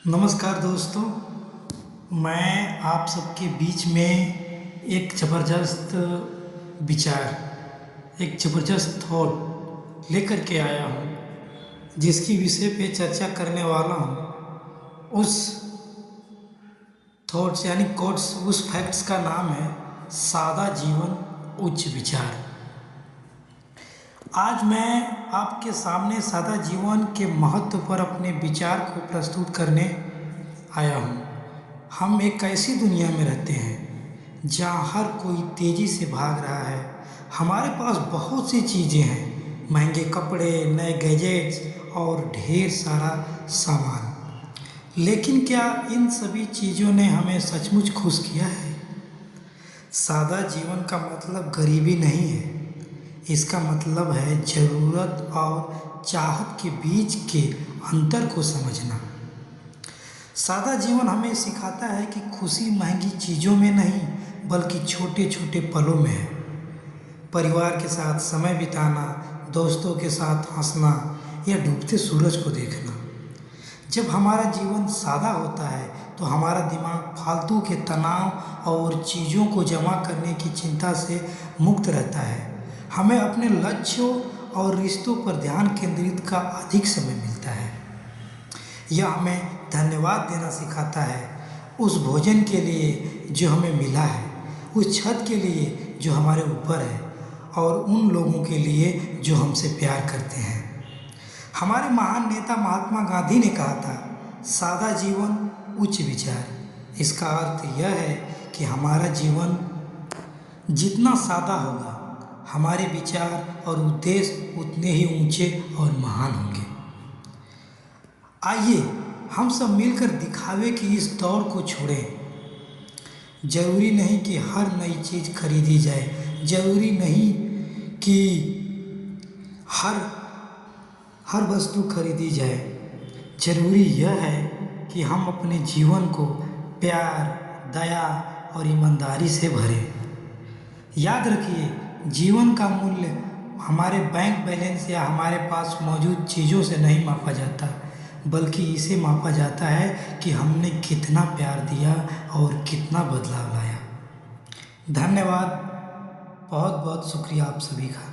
नमस्कार दोस्तों, मैं आप सबके बीच में एक ज़बरदस्त विचार, एक ज़बरदस्त थॉट लेकर के आया हूँ, जिसकी विषय पे चर्चा करने वाला हूँ। उस थॉट्स यानी कोट्स, उस फैक्ट्स का नाम है सादा जीवन उच्च विचार। आज मैं आपके सामने सादा जीवन के महत्व पर अपने विचार को प्रस्तुत करने आया हूँ। हम एक ऐसी दुनिया में रहते हैं जहाँ हर कोई तेज़ी से भाग रहा है। हमारे पास बहुत सी चीज़ें हैं, महंगे कपड़े, नए गैजेट्स और ढेर सारा सामान। लेकिन क्या इन सभी चीज़ों ने हमें सचमुच खुश किया है? सादा जीवन का मतलब गरीबी नहीं है, इसका मतलब है ज़रूरत और चाहत के बीच के अंतर को समझना। सादा जीवन हमें सिखाता है कि खुशी महंगी चीज़ों में नहीं, बल्कि छोटे छोटे पलों में है। परिवार के साथ समय बिताना, दोस्तों के साथ हंसना या डूबते सूरज को देखना। जब हमारा जीवन सादा होता है तो हमारा दिमाग फालतू के तनाव और चीज़ों को जमा करने की चिंता से मुक्त रहता है। हमें अपने लक्ष्यों और रिश्तों पर ध्यान केंद्रित का अधिक समय मिलता है। यह हमें धन्यवाद देना सिखाता है, उस भोजन के लिए जो हमें मिला है, उस छत के लिए जो हमारे ऊपर है और उन लोगों के लिए जो हमसे प्यार करते हैं। हमारे महान नेता महात्मा गांधी ने कहा था, सादा जीवन उच्च विचार। इसका अर्थ यह है कि हमारा जीवन जितना सादा होगा, हमारे विचार और उद्देश्य उतने ही ऊंचे और महान होंगे। आइए हम सब मिलकर दिखावे की इस दौड़ को छोड़ें। जरूरी नहीं कि हर नई चीज़ खरीदी जाए, जरूरी नहीं कि हर वस्तु खरीदी जाए। जरूरी यह है कि हम अपने जीवन को प्यार, दया और ईमानदारी से भरें। याद रखिए, जीवन का मूल्य हमारे बैंक बैलेंस या हमारे पास मौजूद चीज़ों से नहीं मापा जाता, बल्कि इसे मापा जाता है कि हमने कितना प्यार दिया और कितना बदलाव लाया। धन्यवाद, बहुत बहुत शुक्रिया आप सभी का।